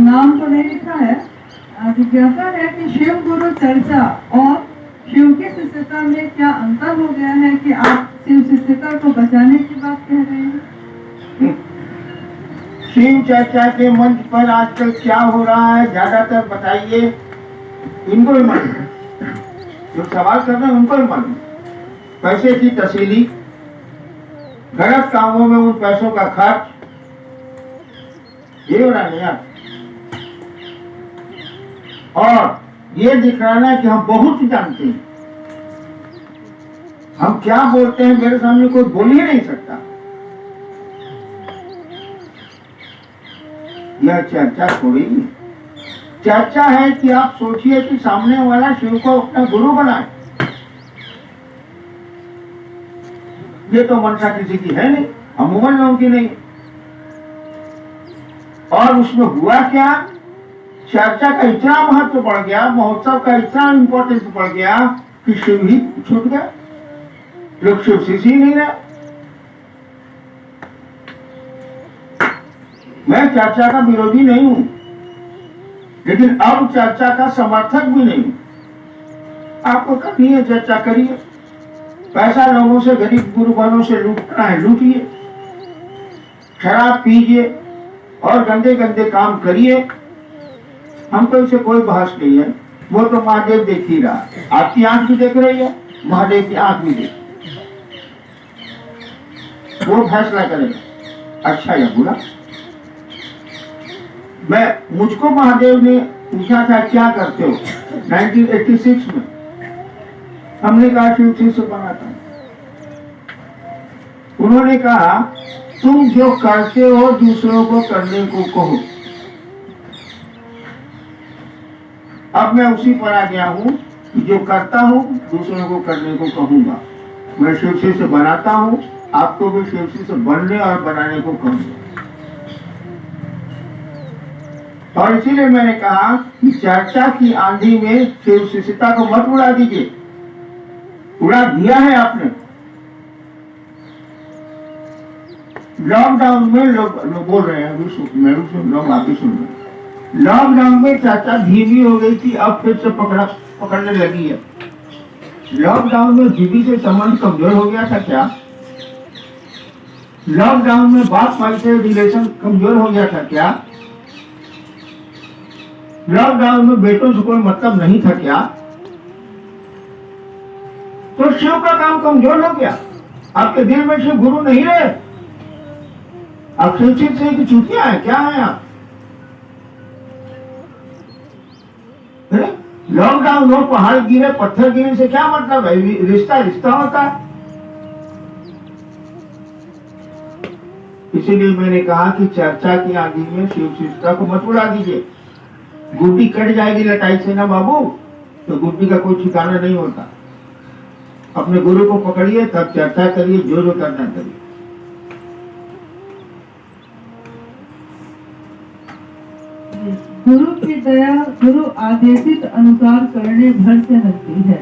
नाम तो नहीं लिखा है। जिज्ञासा है कि शिव गुरु चर्चा और शिव की शिष्यता में क्या अंतर हो गया है कि आप शिव शिष्यता को बचाने की बात कह रहे हैं? शिव चर्चा के मंच पर आजकल क्या हो रहा है, ज्यादातर बताइए। इनको ही मालूम, जो सवाल कर रहे हैं उनको ही मालूम। पैसे की तसीली, गलत कामों में उन पैसों का खर्च, ये हो रहा है यार। और ये दिखाना कि हम बहुत जानते हैं, हम क्या बोलते हैं मेरे सामने कोई बोल ही नहीं सकता। यह चर्चा थोड़ी, चर्चा है कि आप सोचिए कि सामने वाला शिव को अपना गुरु बनाए। ये तो मनसा किसी की है नहीं, अमूमन लोगों की नहीं। और उसमें हुआ क्या, चर्चा का इतना महत्व बढ़ गया, महोत्सव का इतना इंपॉर्टेंस बढ़ गया कि शिव ही छूट गया, लोग शिव शिष्य ही नहीं रहे। मैं चर्चा का विरोधी नहीं हूं, लेकिन अब चर्चा का समर्थक भी नहीं हूं। आपको करनी है चर्चा करिए, पैसा लोगों से, गरीब गुरुबानों से लूटना है लूटिए, शराब पीजिए और गंदे गंदे काम करिए। हमको इससे कोई बहस नहीं है। वो तो महादेव देख ही रहा, आपकी आंख भी देख रही है, महादेव की आंख भी देख, वो फैसला करेगा अच्छा या बुरा। मुझको महादेव ने पूछा था क्या करते हो 1986 में, हमने कहा शिव शिष्य बनाता हूं। उन्होंने कहा तुम जो करते हो दूसरों को करने को कहो। अब मैं उसी पर आ गया हूं कि जो करता हूं दूसरों को करने को कहूंगा। मैं शिव शिष्य बनाता हूं, आपको भी शिव शिष्य बनने और बनाने को कहूंगा। और इसीलिए मैंने कहा कि चर्चा की आंधी में शिव शिष्यता को मत उड़ा दीजिए। उड़ा दिया है आपने। लॉकडाउन में लोग बोल रहे हैं, अभी मैं भी सुन रहा हूँ, आप भी सुन रहे हैं। लॉकडाउन में चर्चा धीमी हो गई थी, अब फिर से पकड़ने लगी है। लॉकडाउन में बीवी से संबंध कमजोर हो गया था क्या? लॉकडाउन में बाप भाई से रिलेशन कमजोर हो गया था क्या? लॉकडाउन में बेटों से कोई मतलब नहीं था क्या? तो शिव का काम कमजोर हो गया। आपके दिल में शिव गुरु नहीं रहे, आप शिव से की चूतिया है क्या है आप? लॉकडाउन हो, पहाड़ गिरे, पत्थर गिरे से क्या मतलब है? रिश्ता रिश्ता होता है। इसीलिए मैंने कहा कि चर्चा की आंधी में शिव शिष्यता को मत उड़ा दीजिए। गुड्डी कट जाएगी लटाई से ना बाबू, तो गुड्डी का कोई ठिकाना नहीं होता। अपने गुरु को पकड़िए, तब चर्चा करिए, जो जो करना करिए। गुरु की दया गुरु आदेशित अनुसार करने भर से हटती है,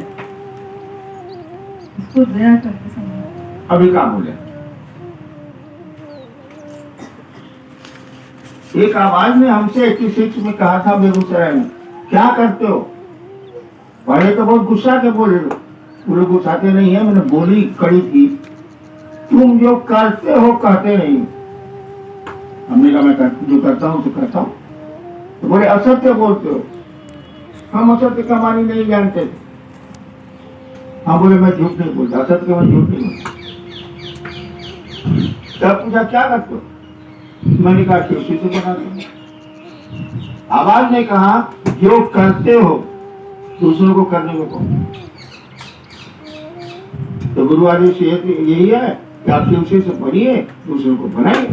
इसको दया करके समझो। अभी काम हो जाए। एक आवाज ने हमसे 86 में कहा था बेगूसराय में, क्या करते हो? पहले तो बहुत गुस्सा के बोले, पूरे गुस्साते नहीं है, मैंने बोली कड़ी थी, तुम जो करते हो कहते नहीं। हमने कहा मैं जो करता हूं तो करता हूं। तो बोले असत्य बोलते हो। हम असत्य का मानी नहीं जानते। हाँ बोले मैं झूठ नहीं बोलता, असत्य का मैं झूठ नहीं बोलता। तब पूछा क्या करते हो? मैंने कहा शिव शिष्य बनाते हो। आवाज ने कहा जो करते हो दूसरों को करने को कहो। तो गुरु आदेश यही है कि आप शिव शिष्य बनिए, दूसरों को बनाइए।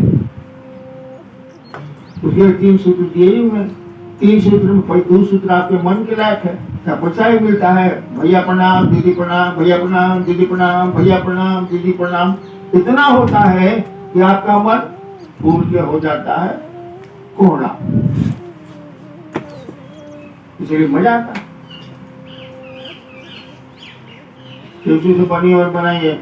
उसके 3 सूत्र दिए ही मैं। 3 सूत्र में 2 सूत्र आपके मन के लायक है, क्या पैसा ही मिलता है, भैया प्रणाम, दीदी प्रणाम, भैया प्रणाम, दीदी प्रणाम, भैया प्रणाम, दीदी प्रणाम। इतना होता है कि आपका मन पूर्ण हो जाता है कोहड़ा। इसलिए मजा आता है। शिव शिष्य बनिए और बनाइए।